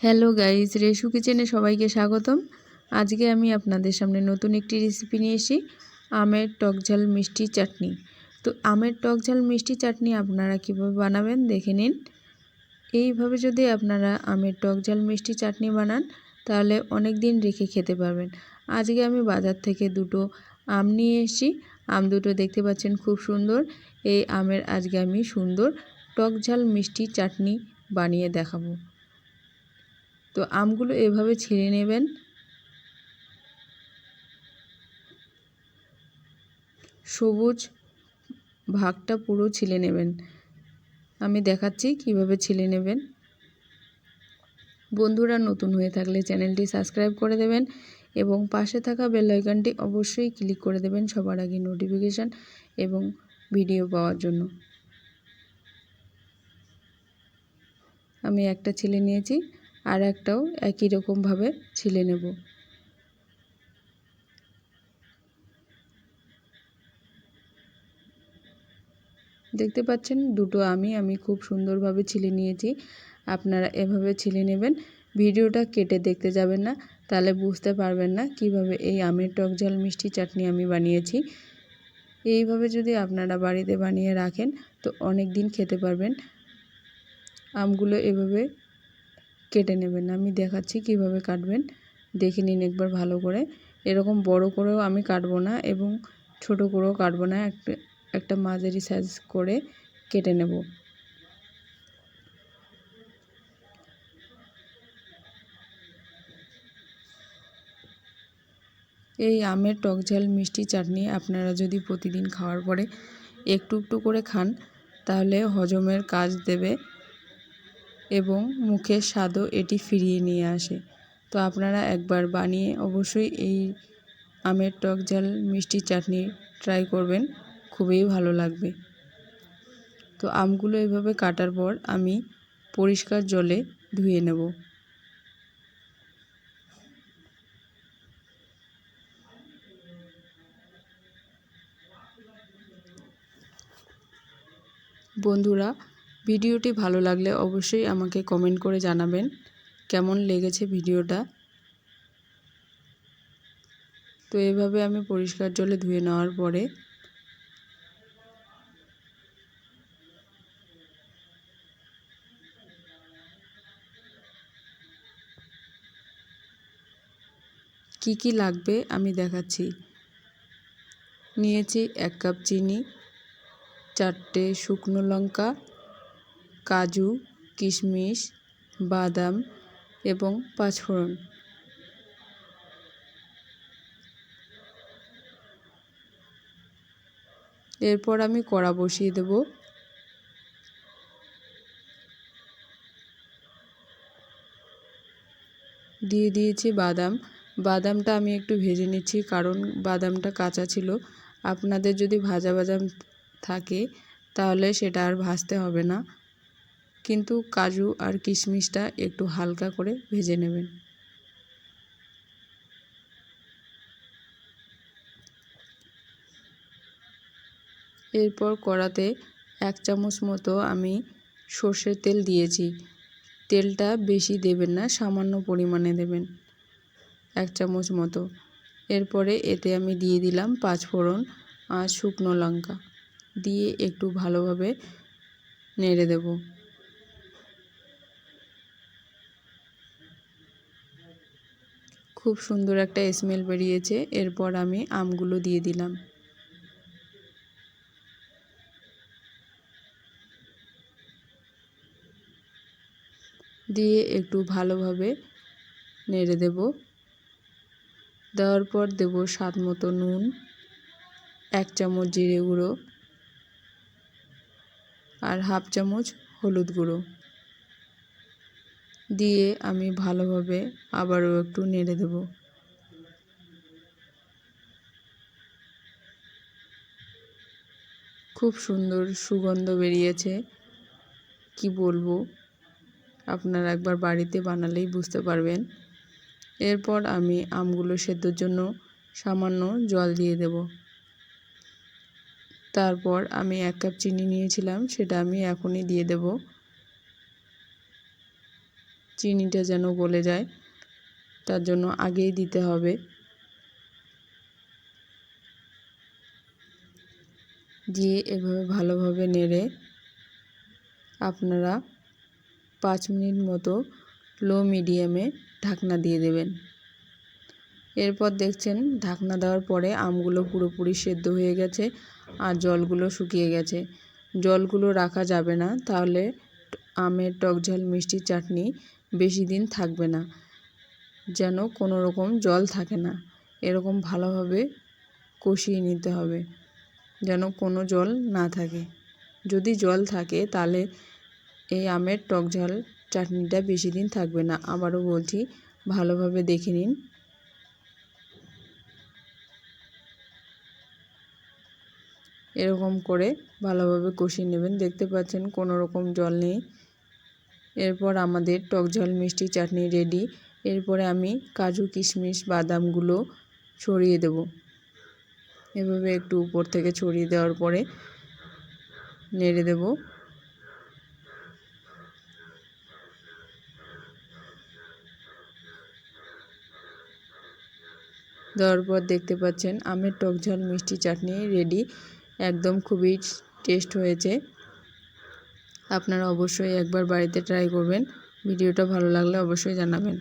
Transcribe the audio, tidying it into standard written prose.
Hello guys, রেশু কিচেনে সবাইকে স্বাগতম। আজকে আমি আপনাদের সামনে নতুন একটি রেসিপি নিয়ে এসেছি, আমের টকঝাল মিষ্টি চাটনি। তো আমের টকঝাল মিষ্টি চাটনি আপনারা কীভাবে বানাবেন দেখে নিন। এইভাবে যদি আপনারা আমের টকঝাল মিষ্টি চাটনি বানান তাহলে অনেক দিন রেখে খেতে পারবেন। আজকে আমি বাজার থেকে দুটো আম নিয়ে এসেছি। আম দুটো দেখতে পাচ্ছেন খুব সুন্দর। এই আমের আজকে আমি সুন্দর টকঝাল মিষ্টি চাটনি বানিয়ে দেখাবো। তো আমগুলো এভাবে ছিঁড়ে নেবেন। সবুজ ভাগটা পুরো ছিলে নেবেন। আমি দেখাচ্ছি কিভাবে ছিলে নেবেন। বন্ধুরা নতুন হয়ে থাকলে চ্যানেলটি সাবস্ক্রাইব করে দেবেন এবং পাশে থাকা বেল আইকনটি অবশ্যই ক্লিক করে দেবেন সবার আগে নোটিফিকেশান এবং ভিডিও পাওয়ার জন্য। আমি একটা ছিলে নিয়েছি, আর একটাও একই রকমভাবে ছিলে নেব। দেখতে পাচ্ছেন দুটো আমি খুব সুন্দরভাবে ছিলে নিয়েছি। আপনারা এভাবে ছিলে নেবেন। ভিডিওটা কেটে দেখতে যাবেন না, তাহলে বুঝতে পারবেন না কিভাবে এই আমের টকঝাল মিষ্টি চাটনি আমি বানিয়েছি। এইভাবে যদি আপনারা বাড়িতে বানিয়ে রাখেন তো অনেক দিন খেতে পারবেন। আমগুলো এভাবে কেটে নেবেন। আমি দেখাচ্ছি কিভাবে কাটবেন, দেখে নিন একবার ভালো করে। এরকম বড় করেও আমি কাটবো না এবং ছোট করেও কাটবো না, একটা মাঝারি সাইজ করে কেটে নেব। এই আমের টকঝাল মিষ্টি চাটনি আপনারা যদি প্রতিদিন খাওয়ার পরে একটু একটু করে খান তাহলে হজমের কাজ দেবে এবং মুখের স্বাদও এটি ফিরিয়ে নিয়ে আসে। তো আপনারা একবার বানিয়ে অবশ্যই এই আমের টকঝাল মিষ্টি চাটনি ট্রাই করবেন, খুবই ভালো লাগবে। তো আমগুলো এভাবে কাটার পর আমি পরিষ্কার জলে ধুয়ে নেব। বন্ধুরা ভিডিওটি ভালো লাগলে অবশ্যই আমাকে কমেন্ট করে জানাবেন কেমন লেগেছে ভিডিওটা। তো এভাবে আমি পরিষ্কার জলে ধুয়ে নেওয়ার পরে কি লাগবে আমি দেখাচ্ছি। নিয়েছি 1 কাপ চিনি, 4টে শুকনো লঙ্কা, কাজু, কিশমিশ, বাদাম এবং 5 ফোড়ন। এরপর আমি কড়া বসিয়ে দেব। দিয়ে দিয়েছি বাদাম। বাদামটা আমি একটু ভেজে নিচ্ছি কারণ বাদামটা কাঁচা ছিল। আপনাদের যদি ভাজা বাদাম থাকে তাহলে সেটা আর ভাজতে হবে না, কিন্তু কাজু আর কিশমিশটা একটু হালকা করে ভেজে নেবেন। এরপর কড়াতে 1 চামচ মতো আমি সর্ষের তেল দিয়েছি। তেলটা বেশি দেবেন না, সামান্য পরিমাণে দেবেন, 1 চামচ মতো। এরপরে এতে আমি দিয়ে দিলাম 5 ফোড়ন আর শুকনো লঙ্কা দিয়ে একটু ভালোভাবে নেড়ে দেব। খুব সুন্দর একটা স্মেল বেরিয়েছে। এরপর আমি আমগুলো দিয়ে দিলাম। দিয়ে একটু ভালোভাবে নেড়ে দেব। দেওয়ার পর দেব স্বাদ মতো নুন, 1 চামচ জিরে গুঁড়ো আর হাফ চামচ হলুদ গুঁড়ো দিয়ে আমি ভালোভাবে আবারও একটু নেড়ে দেব। খুব সুন্দর সুগন্ধ বেরিয়েছে, কি বলবো, আপনারা একবার বাড়িতে বানালেই বুঝতে পারবেন। এরপর আমি আমগুলো সেদ্ধর জন্য সামান্য জল দিয়ে দেব। তারপর আমি 1 কাপ চিনি নিয়েছিলাম, সেটা আমি এখনই দিয়ে দেব। চিনিটা যেন গলে যায়, তার জন্য আগেই দিতে হবে। দিয়ে এভাবে ভালোভাবে নেড়ে আপনারা 5 মিনিট মতো লো মিডিয়ামে ঢাকনা দিয়ে দেবেন। এরপর দেখছেন ঢাকনা দেওয়ার পরে আমগুলো পুরোপুরি সেদ্ধ হয়ে গেছে আর জলগুলো শুকিয়ে গেছে। জলগুলো রাখা যাবে না, তাহলে আমের টকঝাল মিষ্টি চাটনি বেশি দিন থাকবে না। যেন কোনো রকম জল থাকে না, এরকম ভালোভাবে কষিয়ে নিতে হবে যেন কোনো জল না থাকে। যদি জল থাকে তাহলে এই আমের টকঝাল চাটনিটা বেশি দিন থাকবে না। আবারও বলছি, ভালোভাবে দেখে নিন। এরকম করে ভালোভাবে কষিয়ে নেবেন। দেখতে পাচ্ছেন কোনো রকম জল নেই। এরপর আমাদের টকঝাল মিষ্টি চাটনি রেডি। এরপরে আমি কাজু কিশমিশ বাদামগুলো ছড়িয়ে দেব। এভাবে একটু উপর থেকে ছড়িয়ে দেওয়ার পরে নেড়ে দেব। দেওয়ার পর দেখতে পাচ্ছেন আমের টকঝাল মিষ্টি চাটনি রেডি। একদম খুবই টেস্ট হয়েছে। আপনারা অবশ্যই একবার বাড়িতে ট্রাই করবেন। ভিডিওটা ভালো লাগলে অবশ্যই জানাবেন।